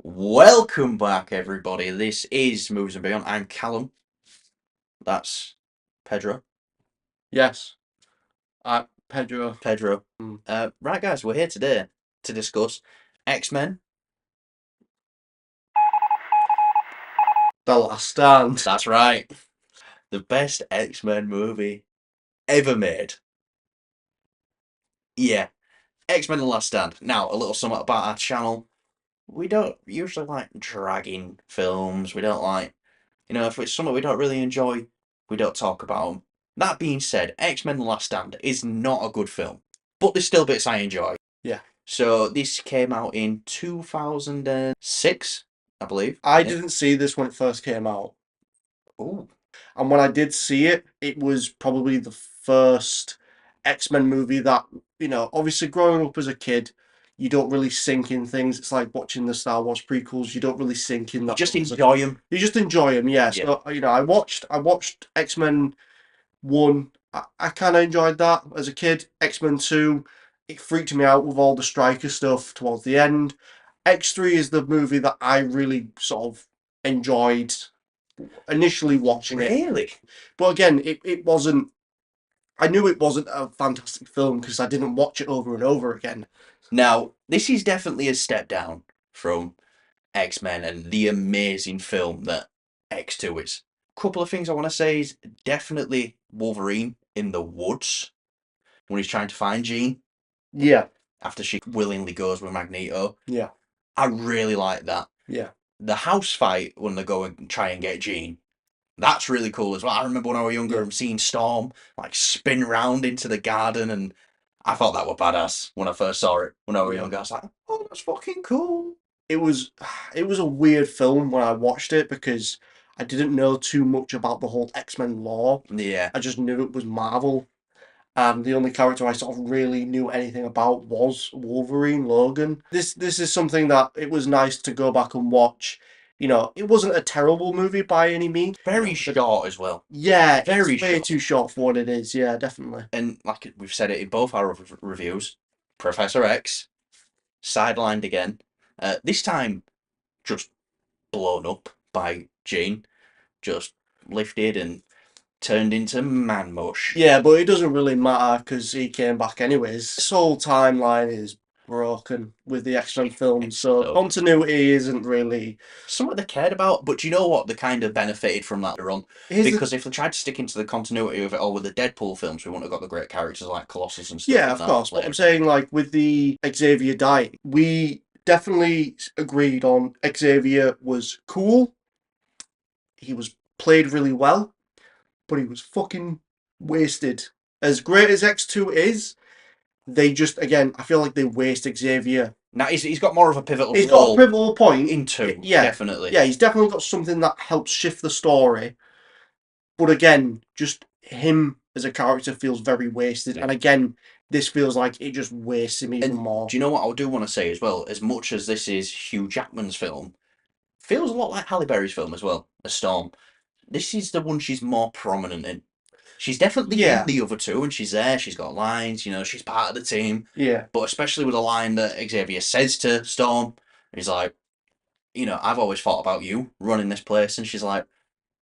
Welcome back, everybody. This is Moves and Beyond. I'm Callum. That's Pedro. Yes, Pedro. Pedro. Mm. Right, guys, we're here today to discuss X-Men. The Last Stand. That's right. The best X-Men movie ever made. Yeah, X-Men The Last Stand. Now, a little something about our channel. We don't usually like dragging films. We don't like, if it's something we don't really enjoy, we don't talk about them. That being said, X-Men The Last Stand is not a good film, but there's still bits I enjoy. Yeah. So this came out in 2006, I believe. I Yeah. didn't see this when it first came out. Oh, And when I did see it, it was probably the first X-Men movie that, obviously growing up as a kid, you don't really sink in things. It's like watching the Star Wars prequels. You don't really sink in you that. just enjoy them. You just enjoy them, yeah. Yeah. So, I watched X-Men 1. I kind of enjoyed that as a kid. X-Men 2, it freaked me out with all the striker stuff towards the end. X3 is the movie that I really sort of enjoyed initially watching it. Really? But again, it wasn't, I knew it wasn't a fantastic film because I didn't watch it over and over again. Now, this is definitely a step down from X-Men and the amazing film that X2 is. Couple of things I want to say is definitely Wolverine in the woods when he's trying to find Jean Yeah, after she willingly goes with Magneto. yeah, I really like that. yeah. The house fight when they go and try and get Jean, that's really cool as well. I remember when I was younger Yeah. and seeing Storm like spin round into the garden, and I thought that was badass when I first saw it when I was Yeah. younger. I was like, oh, that's fucking cool. It was it was a weird film when I watched it because I didn't know too much about the whole X-Men lore. Yeah. I just knew it was Marvel. And the only character I sort of really knew anything about was Wolverine, Logan. This is something that it was nice to go back and watch. It wasn't a terrible movie by any means. Very short as well. Yeah, Very it's way short. too short for what it is. Yeah, definitely. And like we've said it in both our reviews, Professor X sidelined again. This time just blown up by Jean, just lifted and turned into man mush. Yeah, but it doesn't really matter because he came back anyways. This whole timeline is broken with the X-Men films, so So continuity isn't really. something they cared about, but do you know what? They kind of benefited from that later on. Here's the Because if they tried to stick into the continuity of it all with the Deadpool films, we wouldn't have got the great characters like Colossus and stuff Yeah, like of that course. But I'm later. saying, like, with the Xavier dying, we definitely agreed on Xavier was cool. He was played really well, but he was fucking wasted. As great as X2 is, they just, again, I feel like they waste Xavier. Now he's got more of a pivotal He's got a role pivotal point. in two, Yeah, definitely. yeah, he's definitely got something that helps shift the story. But again, just him as a character feels very wasted. And again, this feels like it just wastes him even And more. do you know what I do want to say as well? As much as this is Hugh Jackman's film, feels a lot like Halle Berry's film as well, A Storm. This is the one she's more prominent in. She's definitely in Yeah, the other two, and she's there. She's got lines. She's part of the team. yeah, But especially with a line that Xavier says to Storm, he's like, I've always thought about you running this place, and she's like,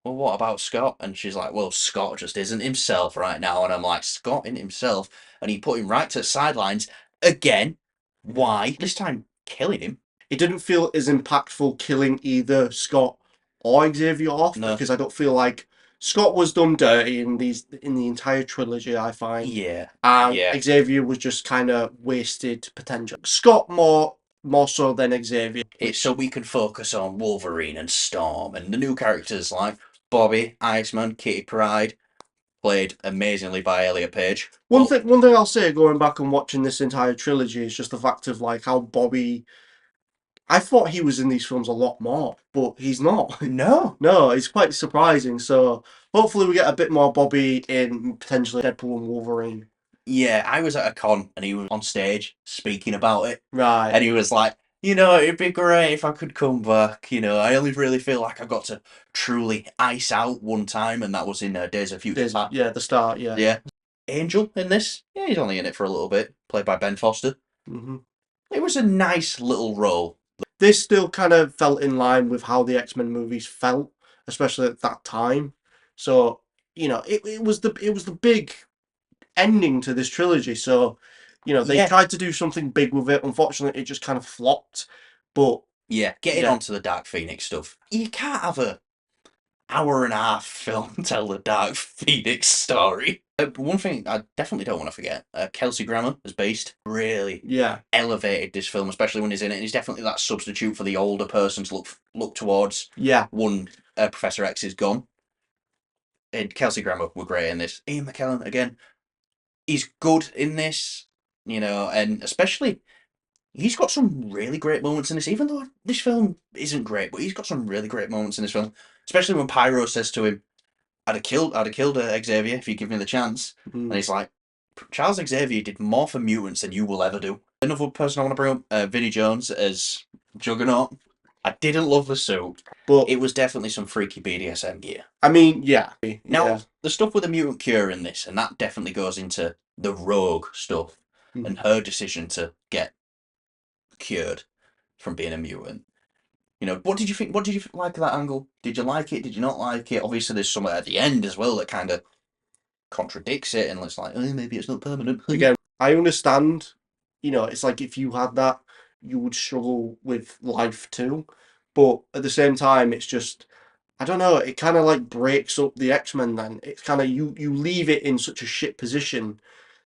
well, what about Scott? And she's like, well, Scott just isn't himself right now. And I'm like, Scott isn't himself, and he put him right to the sidelines again. Why? This time, killing him. it didn't feel as impactful killing either Scott or Xavier off No. because I don't feel like Scott was done dirty in the entire trilogy. I find, Yeah. and Yeah. Xavier was just kind of wasted potential. Scott more so than Xavier. It's so we can focus on Wolverine and Storm and the new characters like Bobby, Iceman, Kitty Pryde, played amazingly by Elliot Page. One thing I'll say going back and watching this entire trilogy is just the fact of like how Bobby. I thought he was in these films a lot more, but he's not. No. No, it's quite surprising. So hopefully we get a bit more Bobby in potentially Deadpool and Wolverine. Yeah, I was at a con and he was on stage speaking about it. Right. And he was like, it'd be great if I could come back. I only really feel like I got to truly ice out one time, and that was in Days of Future Past. Yeah, the start. Yeah. Yeah. Angel in this, yeah, he's only in it for a little bit, played by Ben Foster. hmm It was a nice little role. this still kind of felt in line with how the X-Men movies felt, especially at that time. So, it was the big ending to this trilogy. So, they Yeah, tried to do something big with it. Unfortunately, it just kind of flopped. But yeah. Getting yeah, onto the Dark Phoenix stuff, you can't have a hour and a half film tell the Dark Phoenix story. One thing I definitely don't want to forget: Kelsey Grammer as Beast really yeah, elevated this film, especially when he's in it. And he's definitely that substitute for the older person to look towards. yeah, One Professor X is gone, and Kelsey Grammer were great in this. Ian McKellen again, he's good in this, and especially he's got some really great moments in this. Even though this film isn't great, but he's got some really great moments in this film, especially when Pyro says to him, I'd have killed Xavier if you give me the chance." And mm, he's like, Charles Xavier did more for mutants than you will ever do. Another person I want to bring up, Vinnie Jones as Juggernaut. I didn't love the suit. but It was definitely some freaky BDSM gear. I mean, yeah, Now, yeah, the stuff with the mutant cure in this, and that definitely goes into the Rogue stuff mm. and her decision to get cured from being a mutant. What did you think? What did you like of that angle? Did you like it? Did you not like it? Obviously, there's some at the end as well that kind of contradicts it, and it's like, oh, maybe it's not permanent. Again, I understand. It's like if you had that, you would struggle with life too. But at the same time, it's just I don't know. It kind of like breaks up the X-Men. Then it's kind of you leave it in such a shit position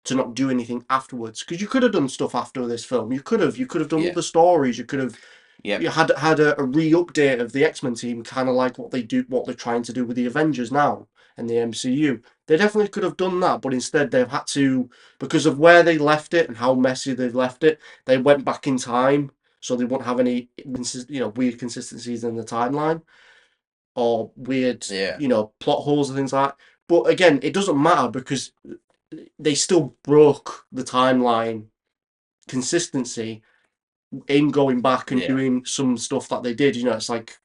to not do anything afterwards because you could have done stuff after this film. You could have done Yeah, other stories. You could have yeah, you had a re-update of the X-Men team, kind of like what they're trying to do with the Avengers now and the MCU. They definitely could have done that, but instead they've had to, because of where they left it and how messy they've left it, they went back in time so they won't have any weird consistencies in the timeline or weird yeah. plot holes and things like that. But again, it doesn't matter because they still broke the timeline consistency in going back and Yeah. doing some stuff that they did. It's like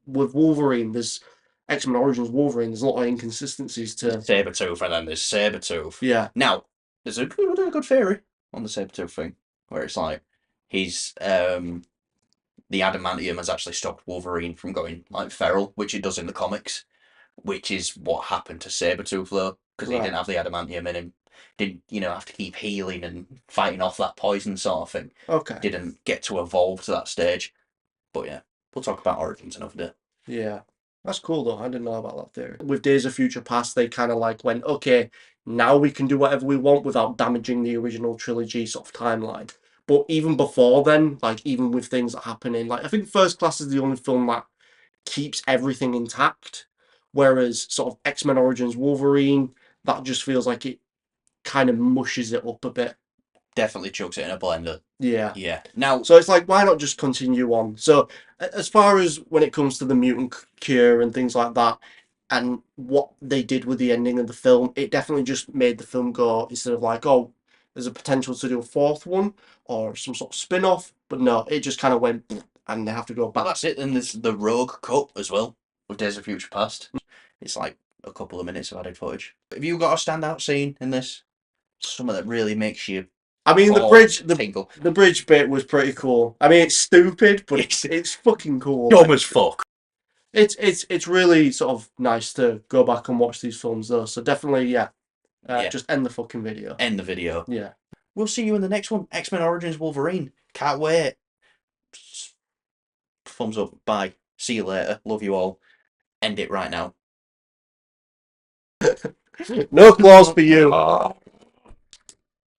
with Wolverine, there's X-Men Origins Wolverine, there's a lot of inconsistencies to. Sabretooth, and then there's Sabretooth. Yeah. Now, there's a good theory on the Sabretooth thing, where it's like he's the adamantium has actually stopped Wolverine from going like feral, which it does in the comics, which is what happened to Sabretooth though, because he Right. didn't have the adamantium in him. Didn't, have to keep healing and fighting off that poison sort of thing. Okay. Didn't get to evolve to that stage. But yeah, we'll talk about Origins another day. Yeah. That's cool though. I didn't know about that theory. With Days of Future Past, they kind of like went, okay, now we can do whatever we want without damaging the original trilogy sort of timeline. But even before then, like even with things that happen in like I think First Class is the only film that keeps everything intact. Whereas sort of X-Men Origins Wolverine, that just feels like it kind of mushes it up a bit. Definitely chucks it in a blender. Yeah. Yeah. Now, So it's like, why not just continue on? So as far as when it comes to the mutant cure and things like that, and what they did with the ending of the film, it definitely just made the film go instead of like, oh, there's a potential to do a fourth one or some sort of spin-off. But no, it just kind of went and they have to go well, back. that's it. Then there's the Rogue Cut as well with Days of Future Past. It's like a couple of minutes of added footage. Have you got a standout scene in this? Something that really makes you I mean, the core bridge, the tingle. the bridge bit was pretty cool. I mean, it's stupid, but It's it's fucking cool. dumb Like, as fuck. it's really sort of nice to go back and watch these films though. So definitely, yeah. Yeah. Just end the fucking video. End the video. Yeah. We'll see you in the next one. X-Men Origins Wolverine. Can't wait. Thumbs up. Bye. See you later. Love you all. End it right now. No claws for you.